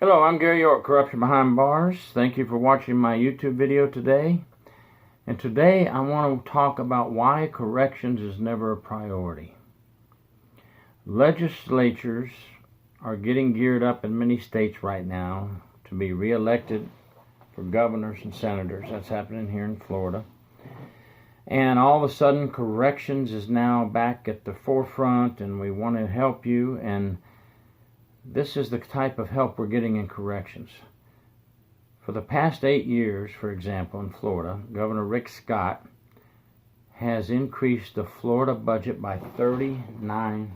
Hello, I'm Gary York, Corruption Behind Bars. Thank you for watching my YouTube video today. And today I want to talk about why corrections is never a priority. Legislatures are getting geared up in many states right now to be re-elected for governors and senators. That's happening here in Florida. And all of a sudden, corrections is now back at the forefront, and we want to help you. And this is the type of help we're getting in corrections. For the past 8 years, for example, in Florida, Governor Rick Scott has increased the Florida budget by 39%.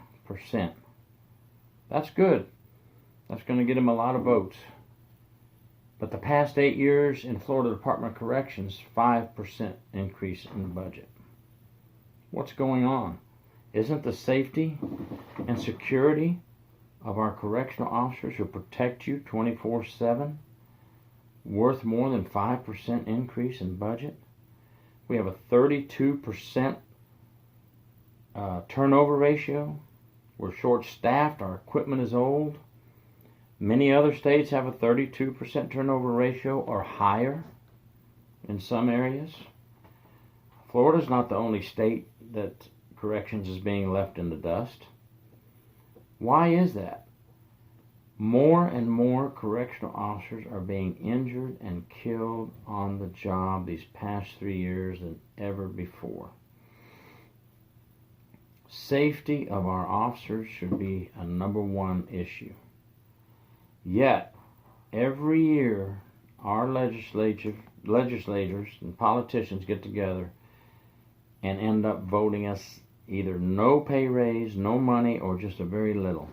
That's good. That's going to get him a lot of votes. But the past 8 years in Florida Department of Corrections, 5% increase in the budget. What's going on? Isn't the safety and security of our correctional officers who protect you 24/7 worth more than 5% increase in budget? We have a 32% turnover ratio. We're short-staffed. Our equipment is old. Many other states have a 32% turnover ratio or higher in some areas. Florida's not the only state that corrections is being left in the dust. Why is that? More and more correctional officers are being injured and killed on the job these past 3 years than ever before. Safety of our officers should be a #1 issue. Yet, every year, our legislators and politicians get together and end up voting us either no pay raise, no money, or just a very little.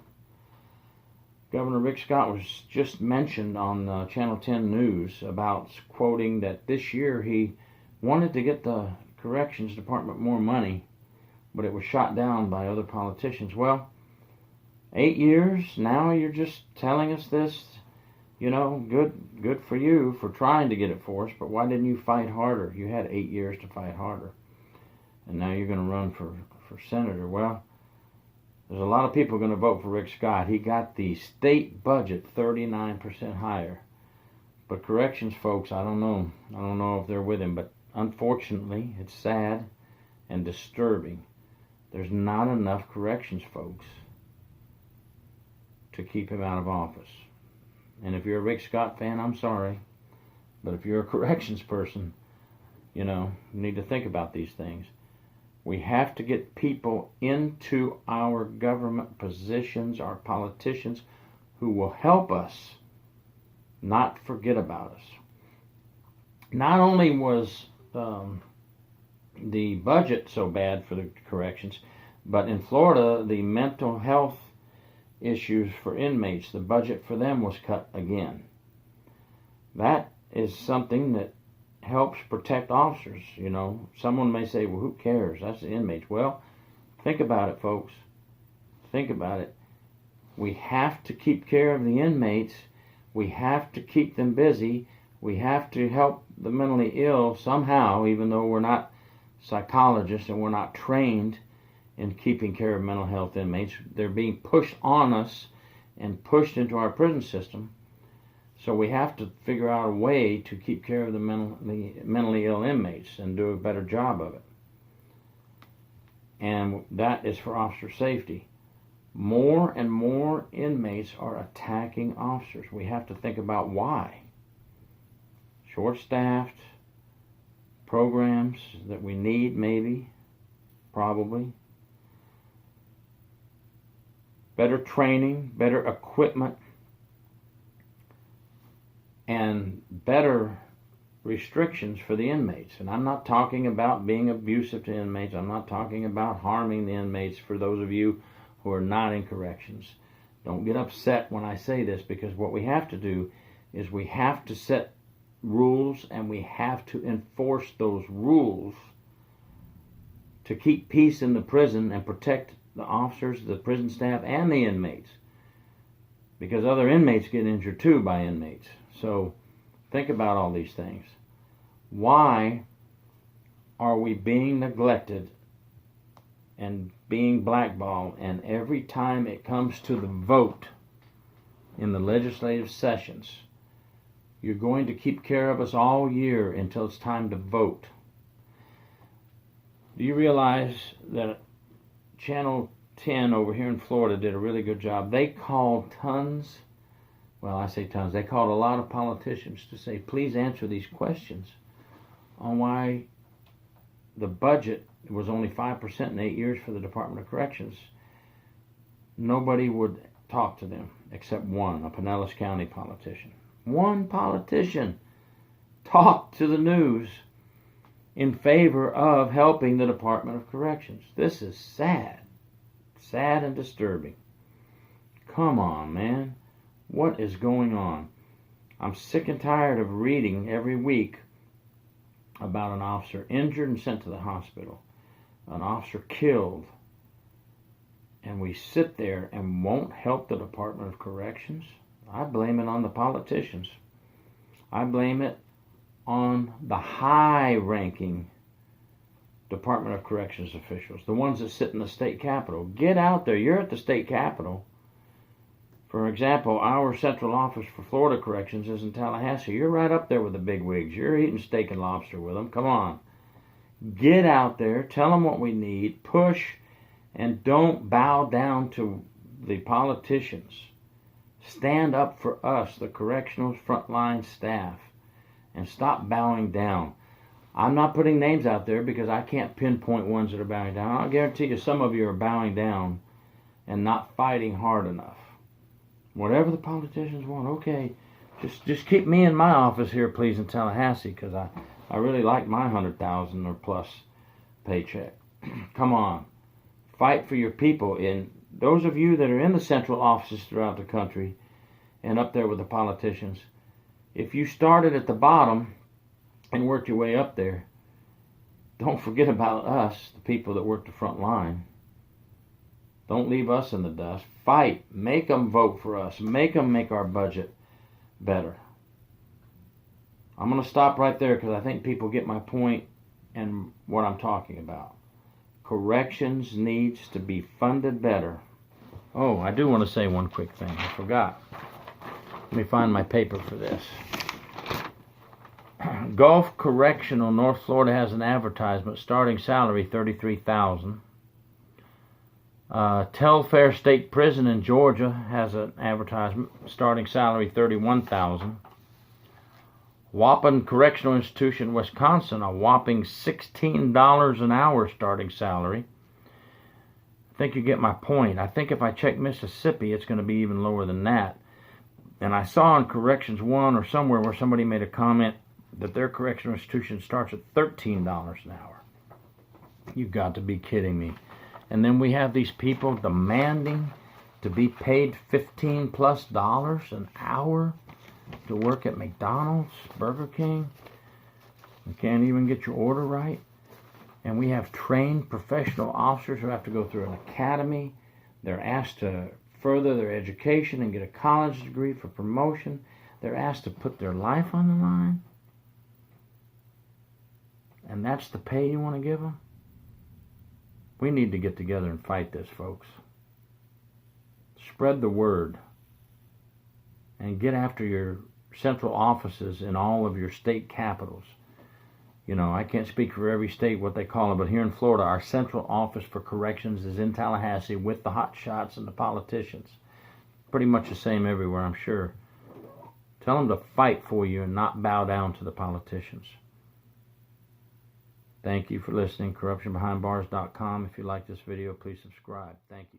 Governor Rick Scott was just mentioned on Channel 10 News about quoting that this year he wanted to get the Corrections Department more money, but it was shot down by other politicians. Well, 8 years, now you're just telling us this, good for you for trying to get it for us, but why didn't you fight harder? You had 8 years to fight harder. And now you're going to run for senator. Well, there's a lot of people going to vote for Rick Scott. He got the state budget 39% higher. But corrections folks, I don't know. I don't know if they're with him, but unfortunately, it's sad and disturbing. There's not enough corrections folks to keep him out of office. And if you're a Rick Scott fan, I'm sorry. But if you're a corrections person, you need to think about these things. We have to get people into our government positions, our politicians, who will help us not forget about us. Not only was the budget so bad for the corrections, but in Florida, the mental health issues for inmates, the budget for them was cut again. That is something that helps protect officers. Someone may say, well, who cares? That's the inmates. Well, think about it, folks. Think about it. We have to keep care of the inmates. We have to keep them busy. We have to help the mentally ill somehow, even though we're not psychologists and we're not trained in keeping care of mental health inmates. They're being pushed on us and pushed into our prison system. So we have to figure out a way to keep care of the mentally ill inmates and do a better job of it. And that is for officer safety. More and more inmates are attacking officers. We have to think about why. Short-staffed, programs that we need, maybe, probably. Better training, better equipment, and better restrictions for the inmates. And I'm not talking about being abusive to inmates. I'm not talking about harming the inmates. For those of you who are not in corrections, don't get upset when I say this, because what we have to do is we have to set rules and we have to enforce those rules to keep peace in the prison and protect the officers, the prison staff, and the inmates. Because other inmates get injured too by inmates. So think about all these things. Why are we being neglected and being blackballed, and every time it comes to the vote, in the legislative sessions. You're going to keep care of us all year until it's time to vote. Do you realize that Channel 10 over here in Florida did a really good job? They called tons, well, I say tons, they called a lot of politicians to say, please answer these questions on why the budget was only 5% in 8 years for the Department of Corrections. Nobody would talk to them except one, a Pinellas County politician. One politician talked to the news in favor of helping the Department of Corrections. This is sad. Sad and disturbing. Come on, man. What is going on? I'm sick and tired of reading every week about an officer injured and sent to the hospital, an officer killed, and we sit there and won't help the Department of Corrections. I blame it on the politicians. I blame it on the high-ranking Department of Corrections officials, the ones that sit in the state capitol. Get out there. You're at the state capitol. For example, our central office for Florida Corrections is in Tallahassee. You're right up there with the big wigs. You're eating steak and lobster with them. Come on. Get out there. Tell them what we need. Push, and don't bow down to the politicians. Stand up for us, the correctional frontline staff, and stop bowing down. I'm not putting names out there because I can't pinpoint ones that are bowing down. I'll guarantee you some of you are bowing down and not fighting hard enough. Whatever the politicians want, okay, just keep me in my office here, please, in Tallahassee, because I really like my $100,000 or plus paycheck. Come on. Fight for your people. And those of you that are in the central offices throughout the country and up there with the politicians, if you started at the bottom and worked your way up there, don't forget about us, the people that work the front line. Don't leave us in the dust. Fight. Make them vote for us. Make them make our budget better. I'm going to stop right there because I think people get my point and what I'm talking about. Corrections needs to be funded better. Oh, I do want to say one quick thing. I forgot. Let me find my paper for this. Gulf Correctional, North Florida, has an advertisement. Starting salary $33,000. Telfair State Prison in Georgia has an advertisement. Starting salary $31,000. Waupun Correctional Institution, Wisconsin, a whopping $16 an hour starting salary. I think you get my point. I think if I check Mississippi, it's going to be even lower than that. And I saw in Corrections 1 or somewhere where somebody made a comment that their correctional institution starts at $13 an hour. You've got to be kidding me. And then we have these people demanding to be paid $15+ an hour to work at McDonald's, Burger King. You can't even get your order right. And we have trained professional officers who have to go through an academy. They're asked to further their education and get a college degree for promotion. They're asked to put their life on the line. And that's the pay you want to give them? We need to get together and fight this, folks. Spread the word. And get after your central offices in all of your state capitals. You know, I can't speak for every state what they call it, but here in Florida, our central office for corrections is in Tallahassee with the hot shots and the politicians. Pretty much the same everywhere, I'm sure. Tell them to fight for you and not bow down to the politicians. Thank you for listening. CorruptionBehindBars.com. If you like this video, please subscribe. Thank you.